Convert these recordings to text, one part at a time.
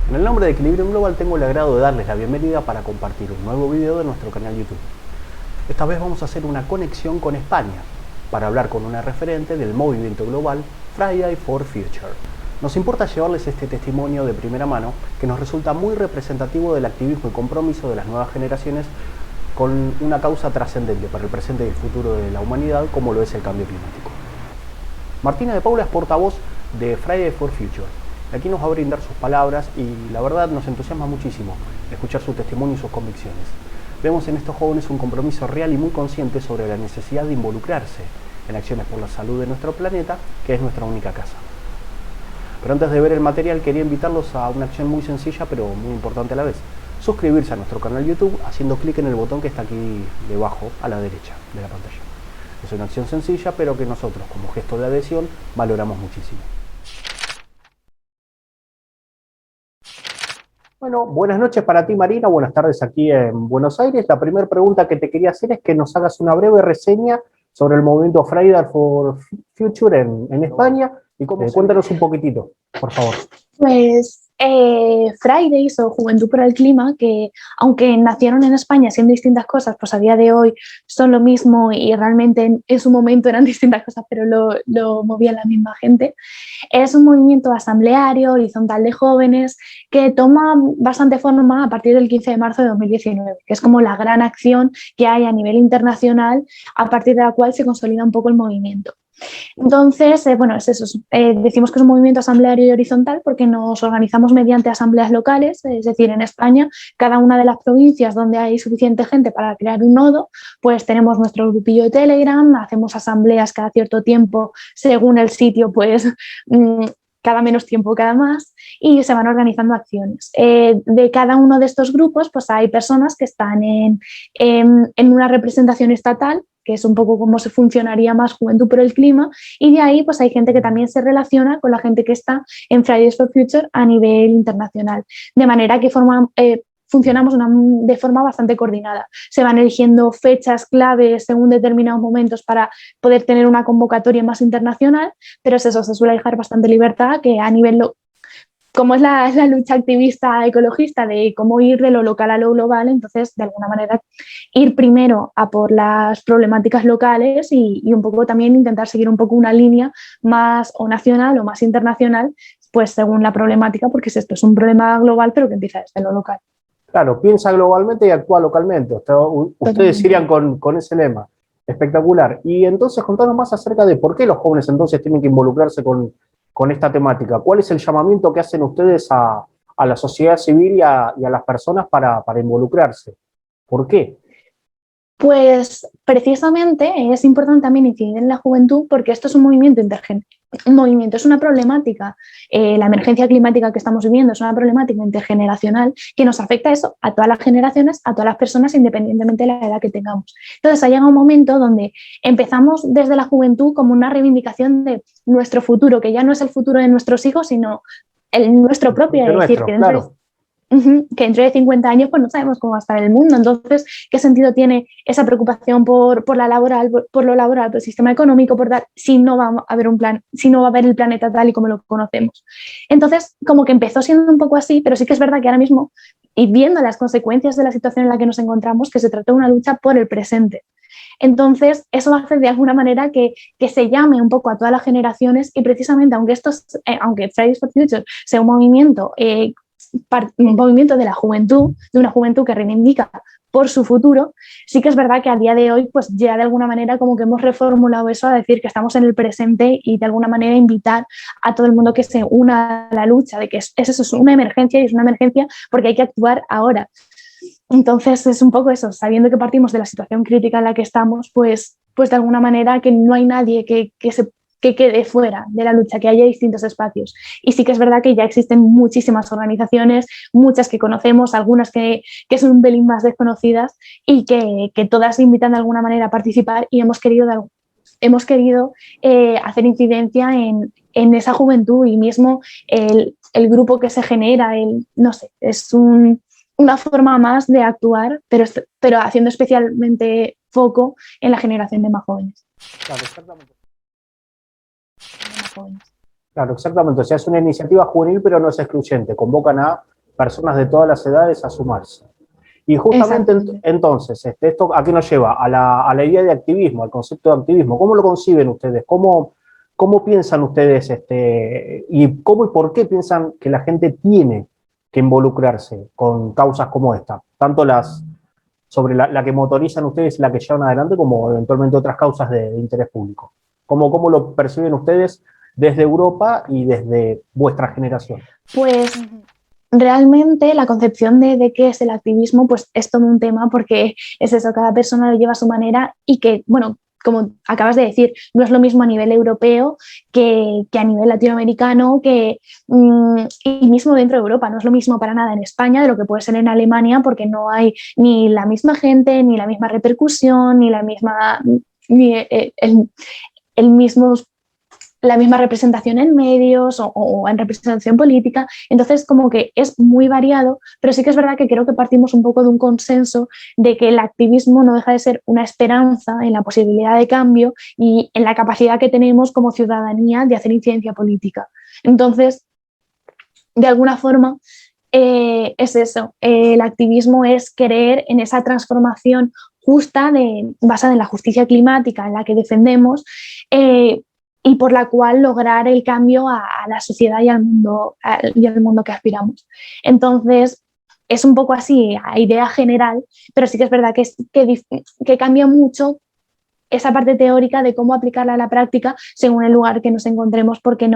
En el nombre de Equilibrium Global tengo el agrado de darles la bienvenida para compartir un nuevo video de nuestro canal YouTube. Esta vez vamos a hacer una conexión con España para hablar con una referente del movimiento global Friday for Future. Nos importa llevarles este testimonio de primera mano que nos resulta muy representativo del activismo y compromiso de las nuevas generaciones con una causa trascendente para el presente y el futuro de la humanidad como lo es el cambio climático. Martina de Paula es portavoz de Friday for Future. Aquí nos va a brindar sus palabras y la verdad nos entusiasma muchísimo escuchar su testimonio y sus convicciones. Vemos en estos jóvenes un compromiso real y muy consciente sobre la necesidad de involucrarse en acciones por la salud de nuestro planeta, que es nuestra única casa. Pero antes de ver el material quería invitarlos a una acción muy sencilla pero muy importante a la vez. Suscribirse a nuestro canal YouTube haciendo clic en el botón que está aquí debajo a la derecha de la pantalla. Es una acción sencilla pero que nosotros como gesto de adhesión valoramos muchísimo. Bueno, buenas noches para ti, Marina. Buenas tardes aquí en Buenos Aires. La primera pregunta que te quería hacer es que nos hagas una breve reseña sobre el movimiento Friday for Future en España y cuéntanos un poquitito, por favor. Pues Fridays o Juventud por el Clima, que aunque nacieron en España siendo distintas cosas, pues a día de hoy son lo mismo y realmente en su momento eran distintas cosas, pero lo movía la misma gente. Es un movimiento asambleario, horizontal de jóvenes, que toma bastante forma a partir del 15 de marzo de 2019, que es como la gran acción que hay a nivel internacional, a partir de la cual se consolida un poco el movimiento. Entonces, bueno, es eso. Decimos que es un movimiento asambleario y horizontal porque nos organizamos mediante asambleas locales, es decir, en España, cada una de las provincias donde hay suficiente gente para crear un nodo, pues tenemos nuestro grupillo de Telegram, hacemos asambleas cada cierto tiempo según el sitio, pues cada menos tiempo, cada más, y se van organizando acciones. De cada uno de estos grupos, pues hay personas que están en una representación estatal, que es un poco cómo se funcionaría más Juventud por el Clima, y de ahí pues hay gente que también se relaciona con la gente que está en Fridays for Future a nivel internacional, de manera que funcionamos de forma bastante coordinada. Se van eligiendo fechas claves según determinados momentos para poder tener una convocatoria más internacional, pero es eso, se suele dejar bastante libertad, que a nivel como es la lucha activista ecologista de cómo ir de lo local a lo global, entonces de alguna manera ir primero a por las problemáticas locales y un poco también intentar seguir un poco una línea más o nacional o más internacional, pues según la problemática, porque esto es un problema global pero que empieza desde lo local. Claro, piensa globalmente y actúa localmente. Ustedes irían con ese lema. Espectacular. Y entonces contanos más acerca de por qué los jóvenes entonces tienen que involucrarse con esta temática. ¿Cuál es el llamamiento que hacen ustedes a la sociedad civil y a las personas para involucrarse? ¿Por qué? Pues precisamente es importante también incidir en la juventud porque esto es un movimiento es una problemática, la emergencia climática que estamos viviendo es una problemática intergeneracional que nos afecta a eso, a todas las generaciones, a todas las personas independientemente de la edad que tengamos. Entonces ha llegado un momento donde empezamos desde la juventud como una reivindicación de nuestro futuro, que ya no es el futuro de nuestros hijos, sino el nuestro propio, es decir, que dentro claro. que dentro de 50 años pues no sabemos cómo va a estar el mundo. Entonces, ¿qué sentido tiene esa preocupación por lo laboral, por el sistema económico, si no va a haber un plan, si no va a haber el planeta tal y como lo conocemos? Entonces, como que empezó siendo un poco así, pero sí que es verdad que ahora mismo, y viendo las consecuencias de la situación en la que nos encontramos, que se trata de una lucha por el presente. Entonces, eso hace de alguna manera que se llame un poco a todas las generaciones y precisamente, aunque Fridays for Future sea un movimiento de la juventud, de una juventud que reivindica por su futuro, sí que es verdad que a día de hoy pues ya de alguna manera como que hemos reformulado eso a decir que estamos en el presente y de alguna manera invitar a todo el mundo que se una a la lucha, de que es eso, es una emergencia y es una emergencia porque hay que actuar ahora. Entonces es un poco eso, sabiendo que partimos de la situación crítica en la que estamos, pues de alguna manera que no hay nadie que quede fuera de la lucha, que haya distintos espacios. Y sí que es verdad que ya existen muchísimas organizaciones, muchas que conocemos, algunas que son un pelín más desconocidas y que todas invitan de alguna manera a participar y hemos querido hacer incidencia en esa juventud y mismo el grupo que se genera, no sé, es una forma más de actuar, pero haciendo especialmente foco en la generación de más jóvenes. Claro, exactamente. Claro, exactamente. O sea, es una iniciativa juvenil, pero no es excluyente. Convocan a personas de todas las edades a sumarse. Y justamente entonces, ¿esto a qué nos lleva? A la idea de activismo, al concepto de activismo. ¿Cómo lo conciben ustedes? ¿Cómo piensan ustedes y cómo y por qué piensan que la gente tiene que involucrarse con causas como esta? Tanto sobre la que motorizan ustedes, la que llevan adelante, como eventualmente otras causas de interés público. ¿Cómo lo perciben ustedes desde Europa y desde vuestra generación? Pues realmente la concepción de qué es el activismo pues es todo un tema porque es eso, cada persona lo lleva a su manera y que, bueno, como acabas de decir, no es lo mismo a nivel europeo que a nivel latinoamericano y mismo dentro de Europa. No es lo mismo para nada en España de lo que puede ser en Alemania porque no hay ni la misma gente, ni la misma repercusión, ni la misma, ni el mismo la misma representación en medios o en representación política. Entonces, como que es muy variado, pero sí que es verdad que creo que partimos un poco de un consenso de que el activismo no deja de ser una esperanza en la posibilidad de cambio y en la capacidad que tenemos como ciudadanía de hacer incidencia política. Entonces, de alguna forma, es eso, el activismo es creer en esa transformación justa basada en la justicia climática en la que defendemos, y por la cual lograr el cambio a la sociedad y al mundo que aspiramos. Entonces, es un poco así, a idea general, pero sí que es verdad que cambia mucho esa parte teórica de cómo aplicarla a la práctica según el lugar que nos encontremos, porque,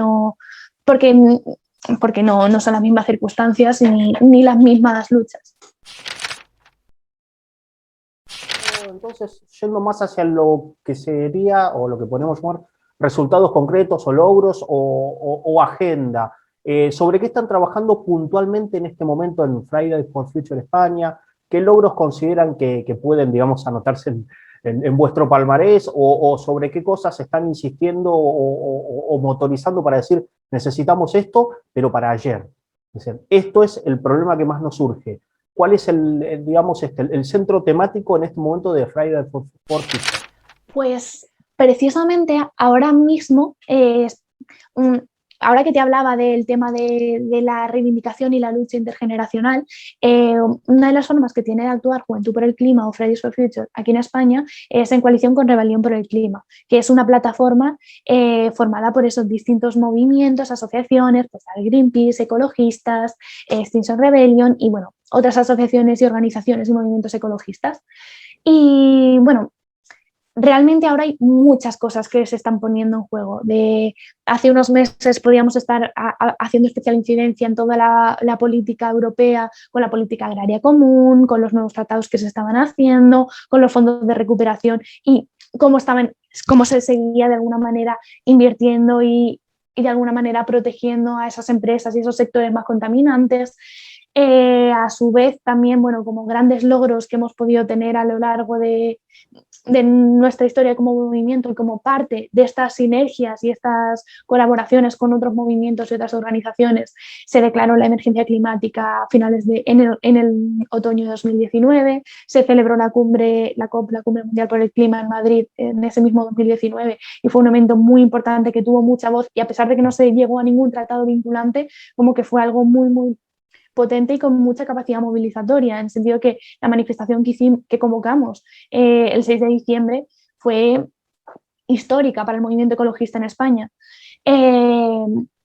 porque no son las mismas circunstancias ni las mismas luchas. Entonces, yendo más hacia lo que sería, o lo que podemos llamar, resultados concretos o logros o agenda, ¿sobre qué están trabajando puntualmente en este momento en Fridays for Future España? ¿Qué logros consideran que pueden, digamos, anotarse en vuestro palmarés? ¿O sobre qué cosas están insistiendo o motorizando para decir, necesitamos esto, pero para ayer? Es decir, esto es el problema que más nos surge. ¿Cuál es digamos, el centro temático en este momento de Fridays for Future? Pues precisamente ahora mismo, ahora que te hablaba del tema de la reivindicación y la lucha intergeneracional, una de las formas que tiene de actuar Juventud por el Clima o Fridays for Future aquí en España es en coalición con Rebelión por el Clima, que es una plataforma formada por esos distintos movimientos, asociaciones, pues Greenpeace, ecologistas, Extinction Rebellion y bueno, otras asociaciones y organizaciones y movimientos ecologistas. Y bueno, realmente ahora hay muchas cosas que se están poniendo en juego. Hace unos meses podíamos estar haciendo especial incidencia en toda la política europea, con la política agraria común, con los nuevos tratados que se estaban haciendo, con los fondos de recuperación y cómo se seguía de alguna manera invirtiendo y de alguna manera protegiendo a esas empresas y esos sectores más contaminantes. A su vez también, bueno, como grandes logros que hemos podido tener a lo largo de nuestra historia como movimiento y como parte de estas sinergias y estas colaboraciones con otros movimientos y otras organizaciones, se declaró la emergencia climática a finales en el otoño de 2019, se celebró la cumbre Mundial por el Clima en Madrid en ese mismo 2019 y fue un evento muy importante que tuvo mucha voz y a pesar de que no se llegó a ningún tratado vinculante, como que fue algo muy, muy potente y con mucha capacidad movilizatoria, en el sentido que la manifestación que convocamos el 6 de diciembre fue histórica para el movimiento ecologista en España.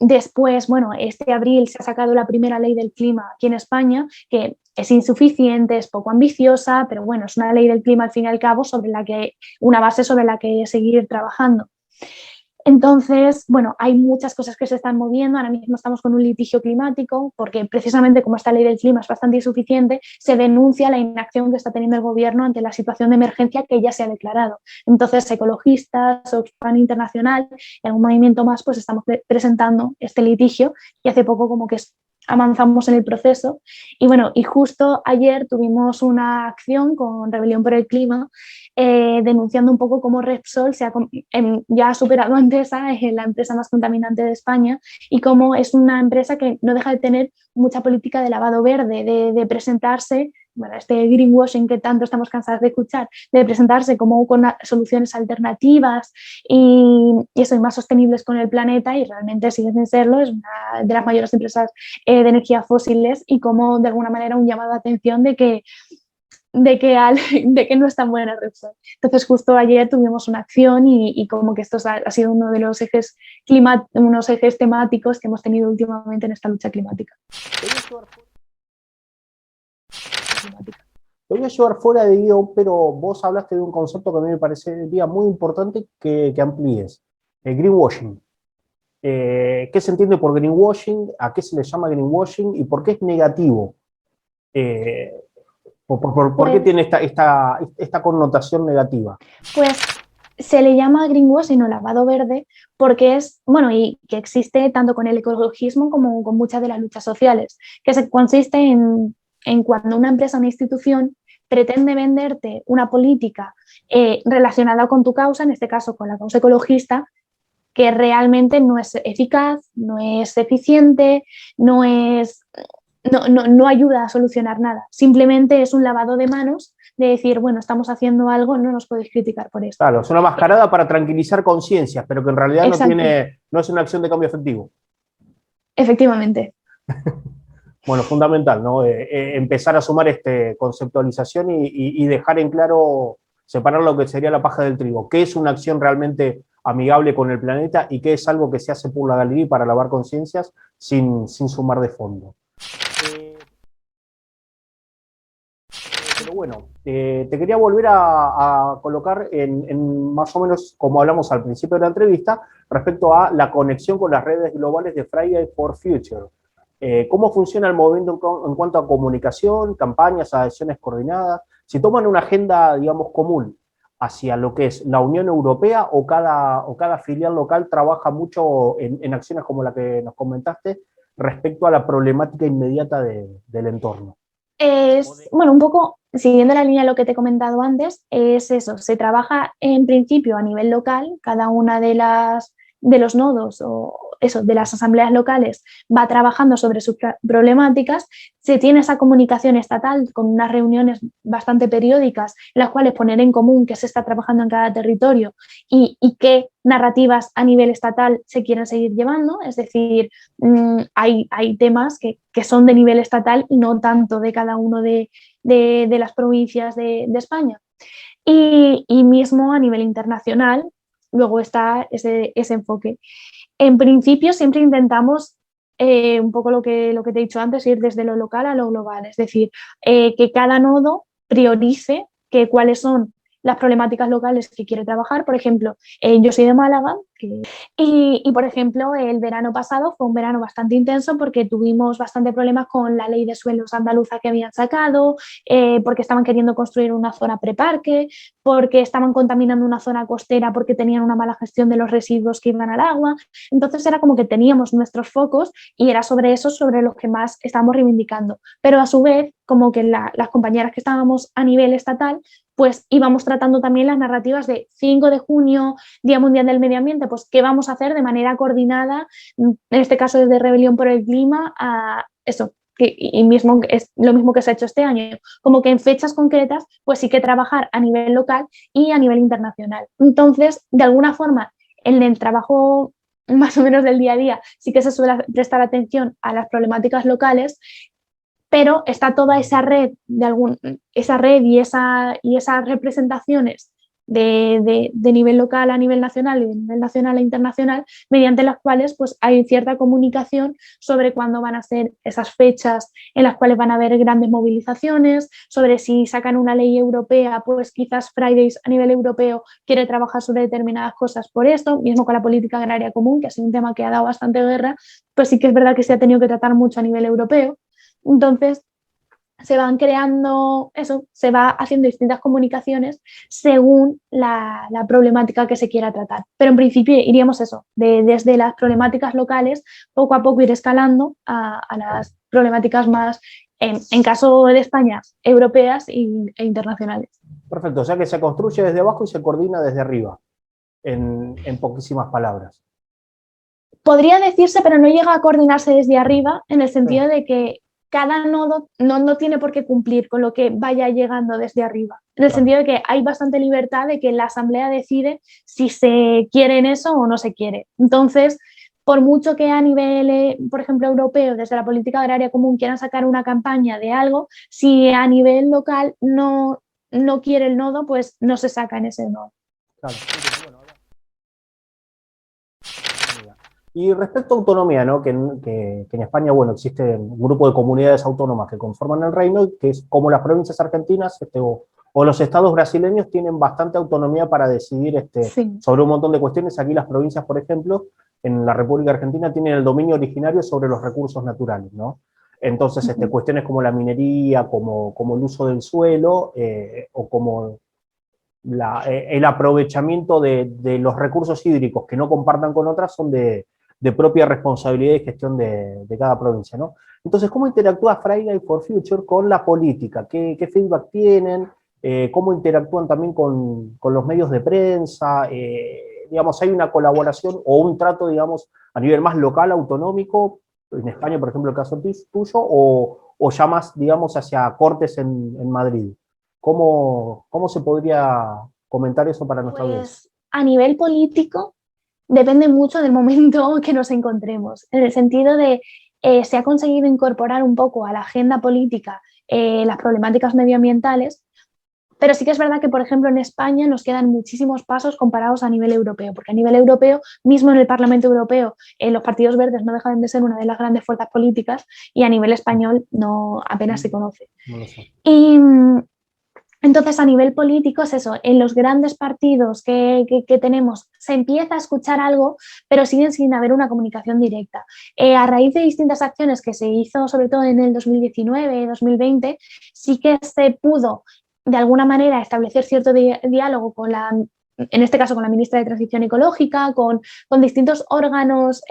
Después, bueno, este abril se ha sacado la primera ley del clima aquí en España, que es insuficiente, es poco ambiciosa, pero bueno, es una ley del clima al fin y al cabo una base sobre la que seguir trabajando. Entonces, bueno, hay muchas cosas que se están moviendo. Ahora mismo estamos con un litigio climático porque precisamente como esta ley del clima es bastante insuficiente, se denuncia la inacción que está teniendo el gobierno ante la situación de emergencia que ya se ha declarado. Entonces, ecologistas, Oxfam Internacional y algún movimiento más, pues estamos presentando este litigio y hace poco como que avanzamos en el proceso. Y bueno, y justo ayer tuvimos una acción con Rebelión por el Clima denunciando un poco cómo Repsol ya ha superado a Endesa, es la empresa más contaminante de España, y cómo es una empresa que no deja de tener mucha política de lavado verde, de presentarse bueno, este greenwashing que tanto estamos cansados de escuchar, de presentarse como con soluciones alternativas y eso, y más sostenibles con el planeta, y realmente siguen sin serlo. Es una de las mayores empresas de energías fósiles, y como de alguna manera un llamado de atención de que no es tan buena Repsol. Entonces justo ayer tuvimos una acción y como que esto ha sido uno de los unos ejes temáticos que hemos tenido últimamente en esta lucha climática. Te voy a llevar fuera de guión, pero vos hablaste de un concepto que a mí me parecería muy importante que amplíes, el greenwashing. ¿Qué se entiende por greenwashing? ¿A qué se le llama greenwashing? ¿Y por qué es negativo? ¿Por qué tiene esta connotación negativa? Pues se le llama greenwashing o lavado verde porque es, bueno, y que existe tanto con el ecologismo como con muchas de las luchas sociales, que consiste en cuando una empresa o una institución pretende venderte una política relacionada con tu causa, en este caso con la causa ecologista, que realmente no es eficaz, no es eficiente, no ayuda a solucionar nada. Simplemente es un lavado de manos de decir, bueno, estamos haciendo algo, no nos podéis criticar por esto. Claro, es una mascarada para tranquilizar conciencias, pero que en realidad no es una acción de cambio efectivo. Efectivamente. Bueno, fundamental, ¿no? Empezar a sumar conceptualización y dejar en claro, separar lo que sería la paja del trigo. ¿Qué es una acción realmente amigable con el planeta y qué es algo que se hace por la galería para lavar conciencias sin sumar de fondo? Pero bueno, te quería volver a colocar en más o menos como hablamos al principio de la entrevista respecto a la conexión con las redes globales de Friday for Future. ¿Cómo funciona el movimiento en cuanto a comunicación, campañas, acciones coordinadas? Si toman una agenda, digamos, común hacia lo que es la Unión Europea o cada filial local trabaja mucho en acciones como la que nos comentaste respecto a la problemática inmediata del entorno. Bueno, un poco siguiendo la línea de lo que te he comentado antes, es eso, se trabaja en principio a nivel local, cada una de los nodos o eso, de las asambleas locales va trabajando sobre sus problemáticas, se tiene esa comunicación estatal con unas reuniones bastante periódicas en las cuales poner en común qué se está trabajando en cada territorio y qué narrativas a nivel estatal se quieren seguir llevando, es decir, hay temas que son de nivel estatal y no tanto de cada uno de las provincias de España. Y mismo a nivel internacional, luego está ese enfoque. En principio siempre intentamos un poco lo que te he dicho antes, ir desde lo local a lo global, es decir, que cada nodo priorice cuáles son las problemáticas locales que quiere trabajar. Por ejemplo, yo soy de Málaga y, por ejemplo, el verano pasado fue un verano bastante intenso porque tuvimos bastante problemas con la ley de suelos andaluza que habían sacado, porque estaban queriendo construir una zona preparque, porque estaban contaminando una zona costera porque tenían una mala gestión de los residuos que iban al agua. Entonces era como que teníamos nuestros focos y era sobre eso sobre los que más estábamos reivindicando. Pero a su vez, como que las compañeras que estábamos a nivel estatal, pues íbamos tratando también las narrativas de 5 de junio, Día Mundial del Medio Ambiente, pues qué vamos a hacer de manera coordinada, en este caso desde Rebelión por el Clima, a eso, y mismo es lo mismo que se ha hecho este año, como que en fechas concretas, pues sí que trabajar a nivel local y a nivel internacional. Entonces, de alguna forma, en el trabajo más o menos del día a día, sí que se suele prestar atención a las problemáticas locales, pero está toda esa red, esa red y esas representaciones de nivel local a nivel nacional y de nivel nacional a internacional, mediante las cuales pues, hay cierta comunicación sobre cuándo van a ser esas fechas en las cuales van a haber grandes movilizaciones, sobre si sacan una ley europea, pues quizás Fridays a nivel europeo quiere trabajar sobre determinadas cosas por esto, mismo con la política agraria común, que ha sido un tema que ha dado bastante guerra, pues sí que es verdad que se ha tenido que tratar mucho a nivel europeo. Entonces, se van creando eso, se va haciendo distintas comunicaciones según la problemática que se quiera tratar. Pero en principio iríamos eso, desde las problemáticas locales, poco a poco ir escalando a las problemáticas más, en caso de España, europeas e internacionales. Perfecto, o sea que se construye desde abajo y se coordina desde arriba, en poquísimas palabras. Podría decirse, pero no llega a coordinarse desde arriba, en el sentido de que cada nodo no tiene por qué cumplir con lo que vaya llegando desde arriba, en el sentido de que hay bastante libertad de que la asamblea decide si se quiere en eso o no se quiere. Entonces, por mucho que a nivel, por ejemplo, europeo, desde la política agraria común quieran sacar una campaña de algo, si a nivel local no quiere el nodo, pues no se saca en ese nodo. Claro. Y respecto a autonomía, ¿no? Que en España, bueno, existe un grupo de comunidades autónomas que conforman el reino, que es como las provincias argentinas o los estados brasileños tienen bastante autonomía para decidir Sí. sobre un montón de cuestiones. Aquí las provincias, por ejemplo, en la República Argentina tienen el dominio originario sobre los recursos naturales, ¿no? Entonces, cuestiones como la minería, como el uso del suelo, o como el aprovechamiento de los recursos hídricos que no compartan con otras son de propia responsabilidad y gestión de cada provincia, ¿no? Entonces, ¿cómo interactúa Friday for Future con la política? ¿Qué feedback tienen? ¿Cómo interactúan también con los medios de prensa? Digamos, ¿hay una colaboración o un trato, digamos, a nivel más local, autonómico, en España, por ejemplo, el caso tuyo, o ya más, digamos, hacia cortes en Madrid? ¿Cómo se podría comentar eso para nuestra audiencia? Pues a nivel político depende mucho del momento que nos encontremos, en el sentido de se ha conseguido incorporar un poco a la agenda política las problemáticas medioambientales, pero sí que es verdad que, por ejemplo, en España nos quedan muchísimos pasos comparados a nivel europeo, porque a nivel europeo, mismo en el Parlamento Europeo, los partidos verdes no dejan de ser una de las grandes fuerzas políticas y a nivel español no apenas se conoce. No lo sé. Y entonces, a nivel político es eso, en los grandes partidos que tenemos se empieza a escuchar algo, pero siguen sin haber una comunicación directa. A raíz de distintas acciones que se hizo, sobre todo en el 2019, 2020, sí que se pudo, de alguna manera, establecer cierto diálogo con en este caso con la ministra de Transición Ecológica, con distintos órganos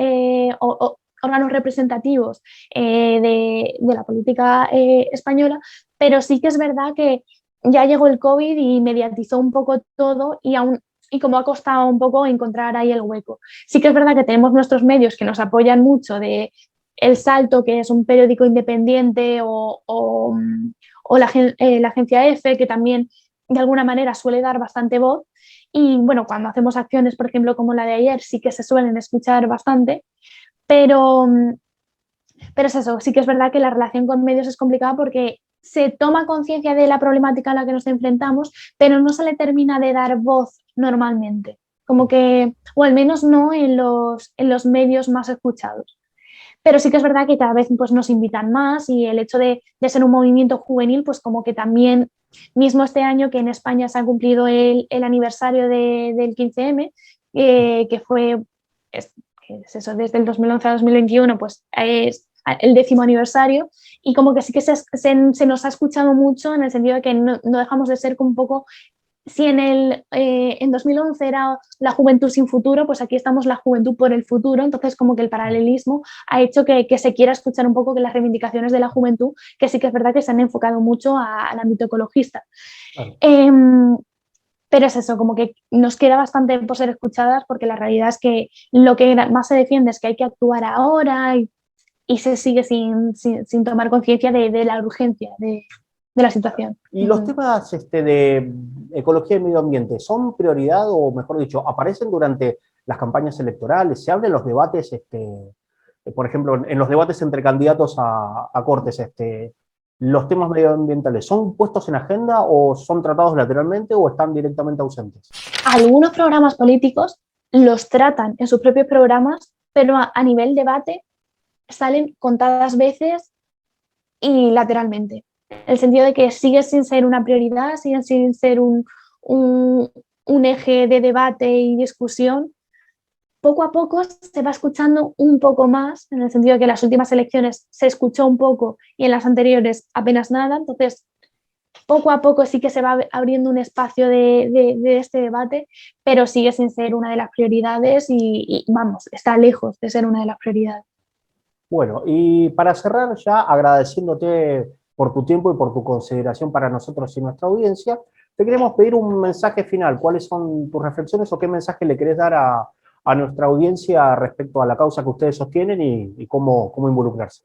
órganos representativos de la política española, pero sí que es verdad que ya llegó el COVID y mediatizó un poco todo y como ha costado un poco encontrar ahí el hueco. Sí que es verdad que tenemos nuestros medios que nos apoyan mucho de El Salto, que es un periódico independiente, o la agencia EFE, que también de alguna manera suele dar bastante voz. Y bueno, cuando hacemos acciones, por ejemplo, como la de ayer, sí que se suelen escuchar bastante, pero es eso, sí que es verdad que la relación con medios es complicada porque se toma conciencia de la problemática a la que nos enfrentamos, pero no se le termina de dar voz normalmente, como que, o al menos no en los medios más escuchados. Pero sí que es verdad que cada vez pues, nos invitan más y el hecho de ser un movimiento juvenil, pues como que también, mismo este año que en España se ha cumplido el aniversario del 15M, que fue es eso, desde el 2011 a 2021, pues es el 10º aniversario, y como que sí que se nos ha escuchado mucho en el sentido de que no dejamos de ser como un poco, si en 2011 era la juventud sin futuro, pues aquí estamos la juventud por el futuro. Entonces como que el paralelismo ha hecho que se quiera escuchar un poco que las reivindicaciones de la juventud, que sí que es verdad que se han enfocado mucho al ámbito ecologista. Claro. Pero es eso, como que nos queda bastante por ser escuchadas, porque la realidad es que lo que más se defiende es que hay que actuar ahora y se sigue sin tomar conciencia de la urgencia de la situación. ¿Y los temas de ecología y medio ambiente son prioridad, o mejor dicho, aparecen durante las campañas electorales? ¿Se abren los debates, por ejemplo, en los debates entre candidatos a Cortes, los temas medioambientales son puestos en agenda o son tratados lateralmente o están directamente ausentes? Algunos programas políticos los tratan en sus propios programas, pero a nivel debate salen contadas veces y lateralmente. En el sentido de que sigue sin ser una prioridad, sigue sin ser un eje de debate y discusión. Poco a poco se va escuchando un poco más, en el sentido de que en las últimas elecciones se escuchó un poco y en las anteriores apenas nada. Entonces, poco a poco sí que se va abriendo un espacio de este debate, pero sigue sin ser una de las prioridades y vamos, está lejos de ser una de las prioridades. Bueno, y para cerrar ya, agradeciéndote por tu tiempo y por tu consideración para nosotros y nuestra audiencia, te queremos pedir un mensaje final. ¿Cuáles son tus reflexiones o qué mensaje le querés dar a nuestra audiencia respecto a la causa que ustedes sostienen y cómo involucrarse?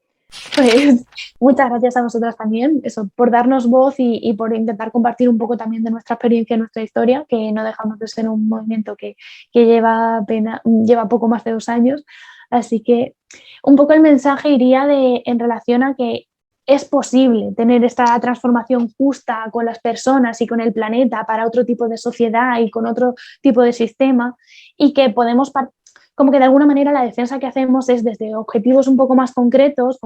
Pues muchas gracias a vosotras también, eso, por darnos voz y por intentar compartir un poco también de nuestra experiencia y nuestra historia, que no dejamos de ser un movimiento que lleva poco más de 2 años. Así que un poco el mensaje iría en relación a que es posible tener esta transformación justa con las personas y con el planeta para otro tipo de sociedad y con otro tipo de sistema, y que podemos como que de alguna manera la defensa que hacemos es desde objetivos un poco más concretos,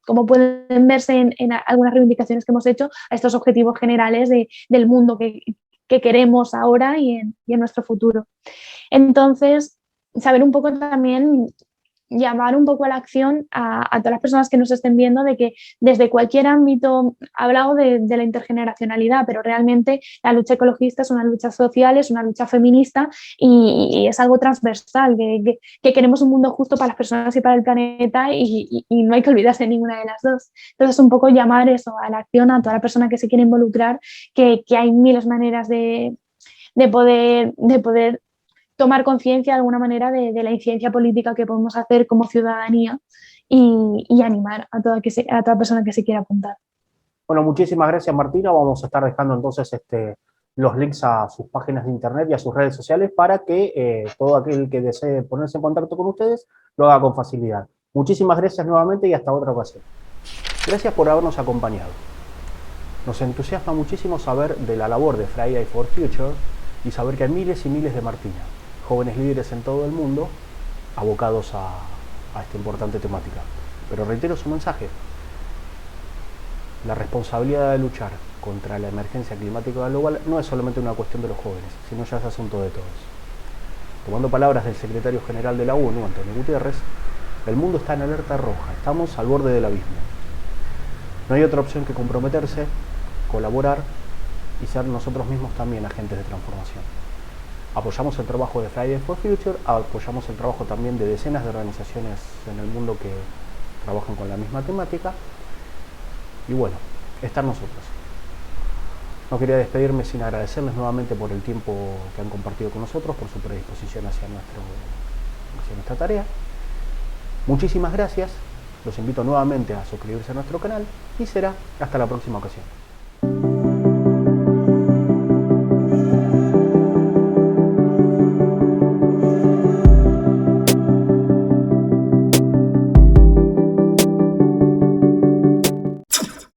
como pueden verse en algunas reivindicaciones que hemos hecho, a estos objetivos generales del mundo que queremos ahora y en nuestro futuro. Entonces, saber un poco también, llamar un poco a la acción a todas las personas que nos estén viendo, de que desde cualquier ámbito, he hablado de la intergeneracionalidad, pero realmente la lucha ecologista es una lucha social, es una lucha feminista y es algo transversal, que queremos un mundo justo para las personas y para el planeta y no hay que olvidarse de ninguna de las dos. Entonces, un poco llamar eso a la acción a toda la persona que se quiere involucrar, que hay miles de maneras de poder tomar conciencia de alguna manera de la incidencia política que podemos hacer como ciudadanía y animar a toda persona que se quiera apuntar. Bueno, muchísimas gracias, Martina. Vamos a estar dejando entonces los links a sus páginas de internet y a sus redes sociales para que todo aquel que desee ponerse en contacto con ustedes lo haga con facilidad. Muchísimas gracias nuevamente y hasta otra ocasión. Gracias por habernos acompañado. Nos entusiasma muchísimo saber de la labor de Friday for Future y saber que hay miles y miles de Martina, jóvenes líderes en todo el mundo, abocados a esta importante temática. Pero reitero su mensaje: la responsabilidad de luchar contra la emergencia climática global no es solamente una cuestión de los jóvenes, sino ya es asunto de todos. Tomando palabras del secretario general de la ONU, Antonio Guterres, el mundo está en alerta roja, estamos al borde del abismo. No hay otra opción que comprometerse, colaborar y ser nosotros mismos también agentes de transformación. Apoyamos el trabajo de Friday for Future, apoyamos el trabajo también de decenas de organizaciones en el mundo que trabajan con la misma temática. Y bueno, están nosotros. No quería despedirme sin agradecerles nuevamente por el tiempo que han compartido con nosotros, por su predisposición hacia nuestra tarea. Muchísimas gracias. Los invito nuevamente a suscribirse a nuestro canal y será hasta la próxima ocasión.